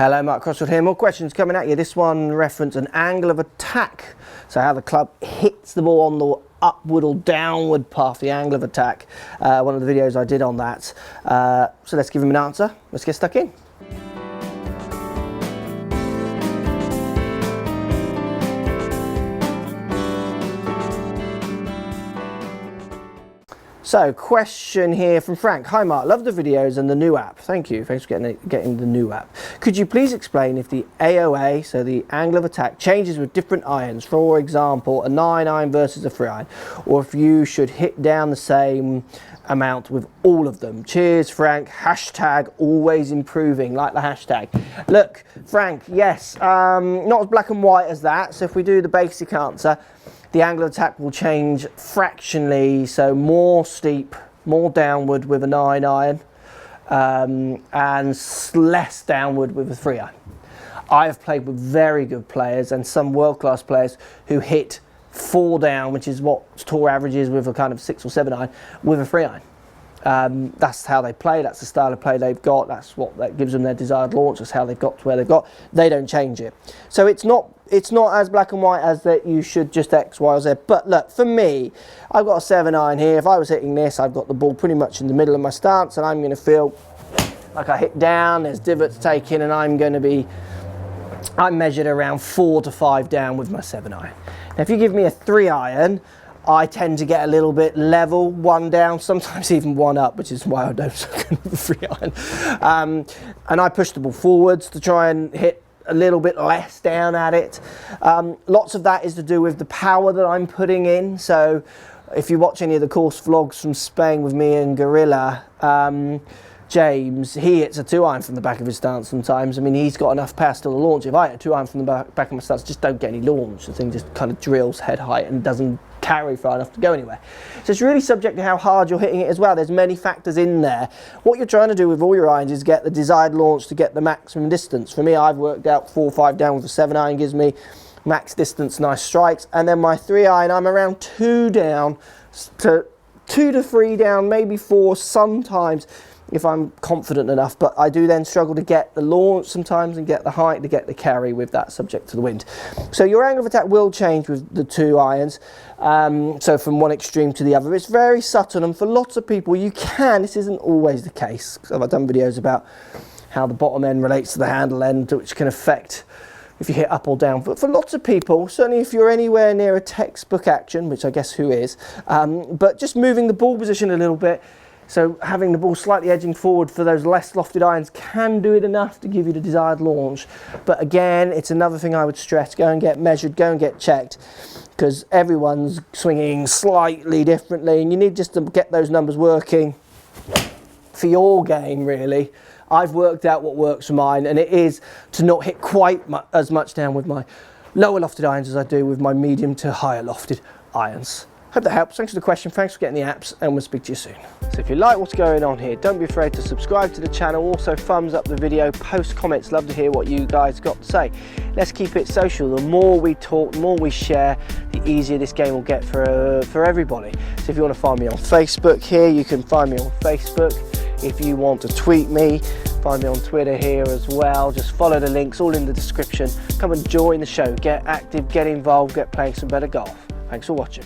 Hello, Mark Crosswood here. More questions coming at you. This one reference an angle of attack. So how the club hits the ball on the upward or downward path, the angle of attack. One of the videos I did on that. So let's give him an answer. Let's get stuck in. So, question here from Frank. Hi Mark, love the videos and the new app. Thank you, thanks for getting the new app. Could you please explain if the AOA, so the angle of attack, changes with different irons? For example, a 9-iron versus a 3-iron, or if you should hit down the same amount with all of them. Cheers, Frank. Hashtag always improving, like the hashtag. Look, Frank, yes, not as black and white as that. So if we do the basic answer, the angle of attack will change fractionally, so more steep, more downward with a 9-iron, and less downward with a 3-iron. I have played with very good players and some world-class players who hit 4 down, which is what tour average is with a kind of 6 or 7-iron, with a 3-iron. That's how they play, that's the style of play they've got, that's what that gives them their desired launch, that's how they've got to where they've got. They don't change it. So it's not as black and white as that you should just X, Y, or Z. But look, for me, I've got a 7-iron here. If I was hitting this, I've got the ball pretty much in the middle of my stance, and I'm going to feel like I hit down, there's divots taken, and I'm measured around 4 to 5 down with my 7-iron. Now, if you give me a 3-iron, I tend to get a little bit level, 1 down, sometimes even 1 up, which is why I don't suck with the 3-iron. And I push the ball forwards to try and hit a little bit less down at it. Lots of that is to do with the power that I'm putting in. So if you watch any of the course vlogs from Spain with me and Gorilla, James, he hits a 2-iron from the back of his stance sometimes. I mean, he's got enough power still to launch. If I hit a 2-iron from the back of my stance, just don't get any launch. The thing just kind of drills head height and doesn't carry far enough to go anywhere. So it's really subject to how hard you're hitting it as well. There's many factors in there. What you're trying to do with all your irons is get the desired launch to get the maximum distance. For me, I've worked out 4 or 5 down with a 7-iron gives me max distance, nice strikes. And then my 3-iron, I'm around 2 down to 2 to 3 down, maybe 4 sometimes, if I'm confident enough, but I do then struggle to get the launch sometimes and get the height to get the carry with that subject to the wind. So your angle of attack will change with the 2 irons, so from one extreme to the other. It's very subtle, and for lots of people you can, this isn't always the case, because I've done videos about how the bottom end relates to the handle end, which can affect if you hit up or down. But for lots of people, certainly if you're anywhere near a textbook action, which I guess who is, but just moving the ball position a little bit, so having the ball slightly edging forward for those less lofted irons can do it enough to give you the desired launch. But again, it's another thing I would stress, go and get measured, go and get checked, because everyone's swinging slightly differently and you need just to get those numbers working for your game, really. I've worked out what works for mine, and it is to not hit quite as much down with my lower lofted irons as I do with my medium to higher lofted irons. Hope that helps. Thanks for the question, thanks for getting the apps, and we'll speak to you soon. So if you like what's going on here, don't be afraid to subscribe to the channel. Also thumbs up the video, post comments, love to hear what you guys got to say. Let's keep it social. The more we talk, the more we share, the easier this game will get for everybody. So if you want to find me on Facebook here, you can find me on Facebook. If you want to tweet me, find me on Twitter here as well. Just follow the links, all in the description. Come and join the show, get active, get involved, get playing some better golf. Thanks for watching.